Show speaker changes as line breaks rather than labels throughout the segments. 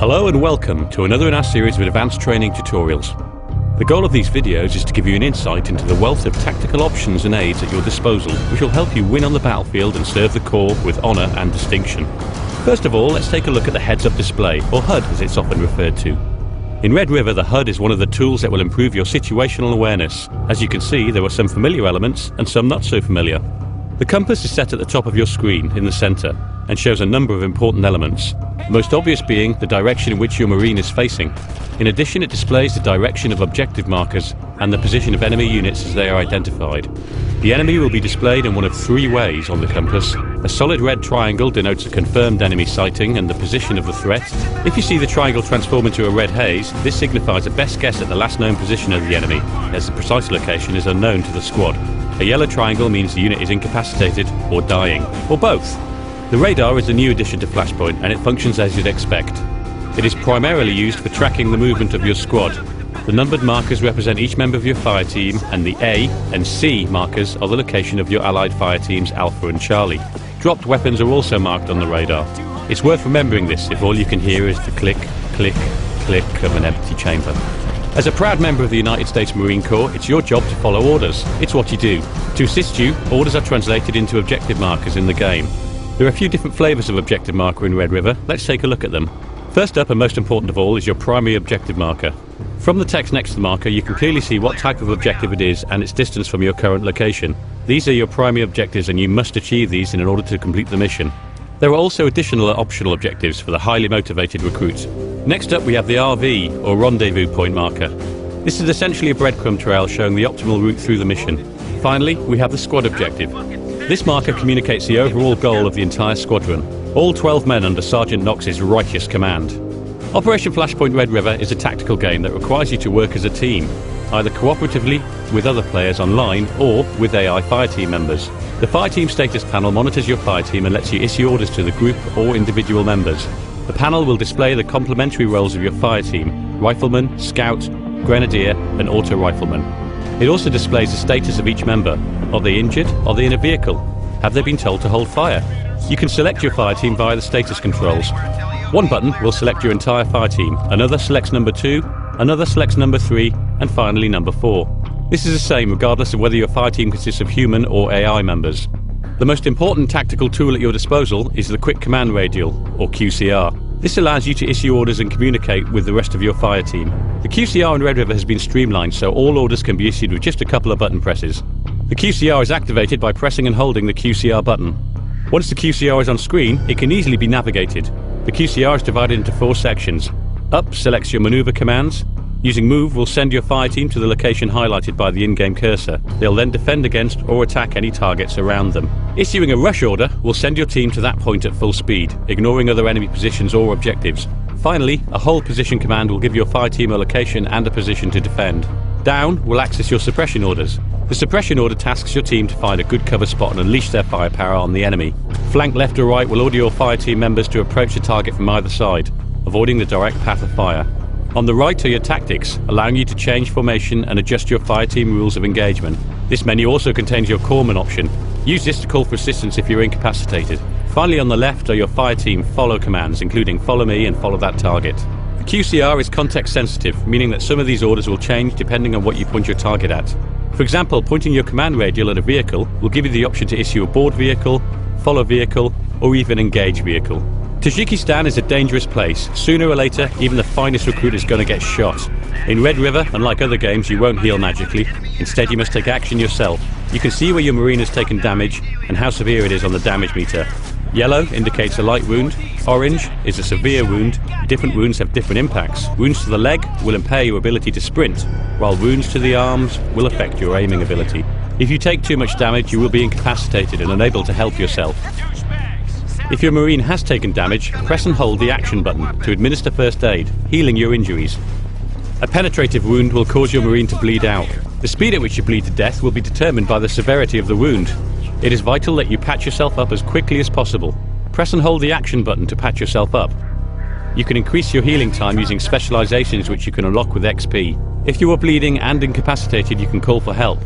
Hello and welcome to another in our series of advanced training tutorials. The goal of these videos is to give you an insight into the wealth of tactical options and aids at your disposal, which will help you win on the battlefield and serve the Corps with honour and distinction. First of all, let's take a look at the heads-up display, or HUD as it's often referred to. In Red River, the HUD is one of the tools that will improve your situational awareness. As you can see, there are some familiar elements and some not so familiar. The compass is set at the top of your screen in the centre and shows a number of important elements, the most obvious being the direction in which your marine is facing. In addition, it displays the direction of objective markers and the position of enemy units as they are identified. The enemy will be displayed in one of three ways on the compass. A solid red triangle denotes a confirmed enemy sighting and the position of the threat. If you see the triangle transform into a red haze, this signifies a best guess at the last known position of the enemy, as the precise location is unknown to the squad. A yellow triangle means the unit is incapacitated or dying, or both. The radar is a new addition to Flashpoint and it functions as you'd expect. It is primarily used for tracking the movement of your squad. The numbered markers represent each member of your fire team, and the A and C markers are the location of your allied fire teams Alpha and Charlie. Dropped weapons are also marked on the radar. It's worth remembering this if all you can hear is the click, click, click of an empty chamber. As a proud member of the United States Marine Corps, it's your job to follow orders. It's what you do. To assist you, orders are translated into objective markers in the game. There are a few different flavours of objective marker in Red River. Let's take a look at them. First up, and most important of all, is your primary objective marker. From the text next to the marker, you can clearly see what type of objective it is and its distance from your current location. These are your primary objectives and you must achieve these in order to complete the mission. There are also additional optional objectives for the highly motivated recruits. Next up, we have the RV, or rendezvous point marker. This is essentially a breadcrumb trail showing the optimal route through the mission. Finally, we have the squad objective. This marker communicates the overall goal of the entire squadron, all 12 men under Sergeant Knox's righteous command. Operation Flashpoint Red River is a tactical game that requires you to work as a team, either cooperatively with other players online or with AI fireteam members. The fireteam status panel monitors your fireteam and lets you issue orders to the group or individual members. The panel will display the complementary roles of your fireteam: rifleman, scout, grenadier and auto rifleman. It also displays the status of each member. Are they injured? Are they in a vehicle? Have they been told to hold fire? You can select your fireteam via the status controls. One button will select your entire fireteam, another selects number 2, another selects number 3, and finally number 4. This is the same regardless of whether your fireteam consists of human or AI members. The most important tactical tool at your disposal is the Quick Command Radial, or QCR. This allows you to issue orders and communicate with the rest of your fireteam. The QCR in Red River has been streamlined so all orders can be issued with just a couple of button presses. The QCR is activated by pressing and holding the QCR button. Once the QCR is on screen, it can easily be navigated. The QCR is divided into 4 sections. Up selects your maneuver commands. Using Move will send your fireteam to the location highlighted by the in-game cursor. They'll then defend against or attack any targets around them. Issuing a rush order will send your team to that point at full speed, ignoring other enemy positions or objectives. Finally, a hold position command will give your fireteam a location and a position to defend. Down will access your suppression orders. The suppression order tasks your team to find a good cover spot and unleash their firepower on the enemy. Flank left or right will order your fireteam members to approach the target from either side, avoiding the direct path of fire. On the right are your tactics, allowing you to change formation and adjust your fireteam rules of engagement. This menu also contains your corpsman option. Use this to call for assistance if you're incapacitated. Finally, on the left are your fireteam follow commands, including follow me and follow that target. The QCR is context sensitive, meaning that some of these orders will change depending on what you point your target at. For example, pointing your command radial at a vehicle will give you the option to issue a board vehicle, follow vehicle, or even engage vehicle. Tajikistan is a dangerous place. Sooner or later, even the finest recruit is going to get shot. In Red River, unlike other games, you won't heal magically. Instead, you must take action yourself. You can see where your marine has taken damage and how severe it is on the damage meter. Yellow indicates a light wound. Orange is a severe wound. Different wounds have different impacts. Wounds to the leg will impair your ability to sprint, while wounds to the arms will affect your aiming ability. If you take too much damage, you will be incapacitated and unable to help yourself. If your marine has taken damage, press and hold the action button to administer first aid, healing your injuries. A penetrative wound will cause your marine to bleed out. The speed at which you bleed to death will be determined by the severity of the wound. It is vital that you patch yourself up as quickly as possible. Press and hold the action button to patch yourself up. You can increase your healing time using specializations which you can unlock with XP. If you are bleeding and incapacitated, you can call for help.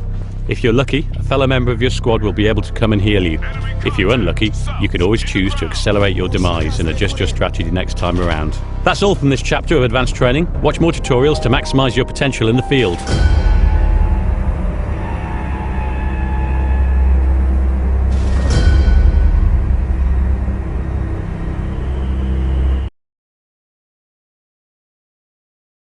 If you're lucky, a fellow member of your squad will be able to come and heal you. If you're unlucky, you can always choose to accelerate your demise and adjust your strategy next time around. That's all from this chapter of Advanced Training. Watch more tutorials to maximise your potential in the field.